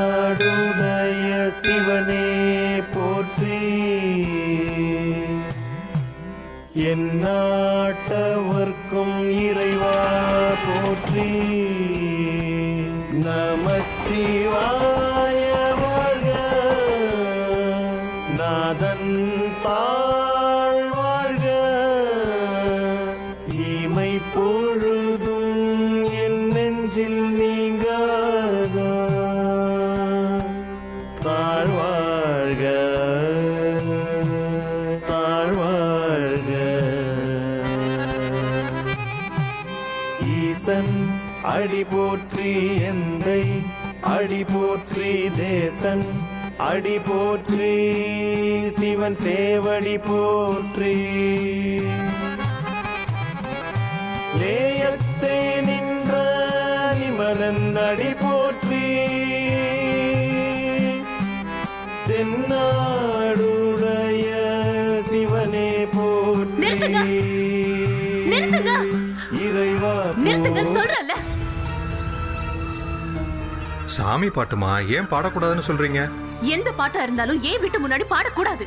தென்னாடுடைய சிவனே போற்றி, எந்நாட்டவர்க்கும் இறைவா போற்றி. நமச்சிவாய வாழ்க, நாதன் தாழ் வாழ்க, இமை பொழுதும் என் நெஞ்சில் நீங்காத தாழ்வாழ்க தாழ்வாழ்க. ஈசன் அடி போற்றி, எந்தை அடி போற்றி, தேசன் அடி போற்றி, சிவன் சேவடி போற்றி. நேயத்தே நின்ற நிமலன் அடி போற்றி, தென்னாடுடைய சிவனே போற்றி. நிறுத்துங்க, இறைவா நிறுத்துங்க சொல்றல. சாமி பாட்டுமா, ஏன் பாடக்கூடாதுன்னு சொல்றீங்க? எந்த பாட்டா இருந்தாலும் ஏன் வீட்டு முன்னாடி பாடக்கூடாது.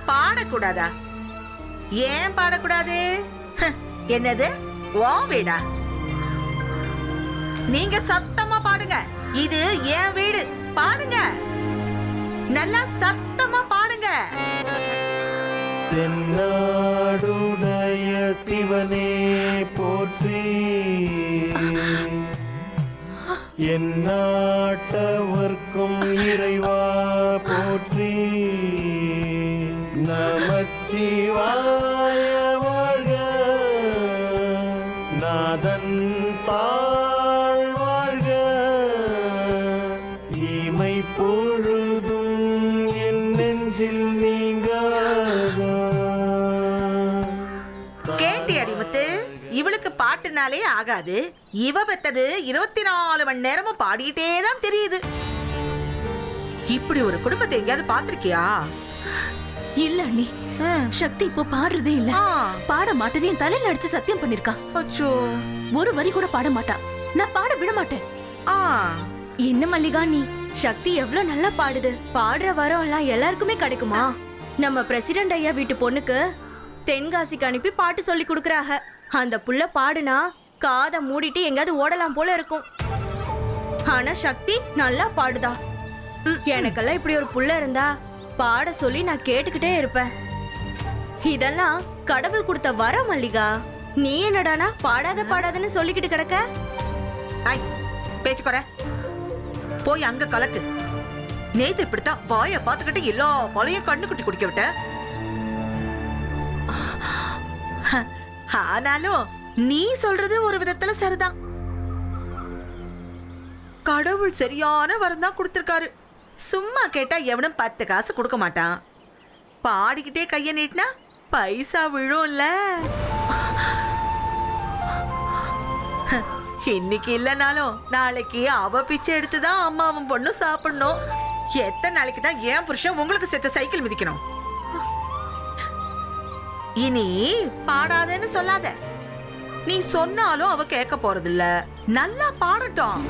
பாடக்கூடாதா? ஏன் பாடக்கூடாது? என்னது ஓ வீடா? நீங்க சத்தமா பாடுங்க, இது என் வீடு. பாடுங்க, நல்லா சத்தமா பாடுங்க. தென்னாடுடைய சிவனே போற்றி, எந்நாட்டவர்க்கும் இறைவா போற்றி. நமச்சிவாய வாழ்க, நாதன் தாழ் வாழ்க, இமை பொழுதும் என் நெஞ்சில் நீங்காத. கேட்டி அடிமுத்து, இவளுக்கு பாட்டுனாலே ஆகாது. இவ பெத்தது 24 மணி நேரமும் பாடிட்டே தான் தெரியுது. இப்படி ஒரு குடும்பத்தை எங்கேயாவது பாத்திருக்கியா? இல்ல அண்ணி, சக்தி இப்போ பாடுறதே இல்ல. பாட மாட்டேன்னு என் தலையில அடிச்சு சத்தியம் பண்ணிருக்கா. அச்சோ, ஒரு வரி கூட பாட மாட்டா. நான் பாட விட மாட்டேன். என்ன மல்லிகா நீ? சக்தி எவ்வளவு நல்லா பாடுது. பாடுற வரம் எல்லாம் எல்லாருக்குமே கிடைக்குமா? நம்ம பிரசிடண்ட் ஐயா வீட்டு பொண்ணுக்கு தென்காசிக்கு அனுப்பி பாட்டு சொல்லி கொடுக்கறாங்க. அந்த புள்ள பாடுனா காதை மூடிட்டு எங்காவது ஓடலாம் போல இருக்கும். ஆனா சக்தி நல்லா பாடுதா. எனக்கெல்லாம் இப்படி ஒரு புள்ள இருந்தா பாட சொல்லி நான் கேட்டுக்கிட்டே இருப்பேன். இதெல்லாம் கடவுள் கொடுத்த வரம் மல்லிகா. நீ என்னடானா பாடாதன்னு சொல்லிக்கிட்டு கிடக்க? பேச்சு குறை, போய் அங்க கலக்கு. நேத்து இப்படித்தான் வாய பாத்துக்கிட்டு எல்லா பழையும் கண்ணு குட்டி குடிக்க விட்ட. ஆனாலும் நீ சொல்றது ஒரு விதத்துல சரிதான். கடவுள் சரியான வரம் தான் கொடுத்திருக்காரு. சும்மா கேட்டா எவனும் 10 காசு கொடுக்க மாட்டான். பாடிக்கிட்டே கைய நீட்டினா பைசா விழும்ல. இன்னைக்கு இல்லனாலும் நாளைக்கு அவ பிச்சை எடுத்துதான் அம்மாவும் பொண்ணும் சாப்பிடணும். எத்தனை நாளைக்கு தான் ஏன் புருஷன் உங்களுக்கு செத்த சைக்கிள் மிதிக்கணும்? இனி பாடாதேன்னு சொல்லாத. நீ சொன்னாலும் அவ கேட்க போறதில்ல. நல்லா பாடட்டும்.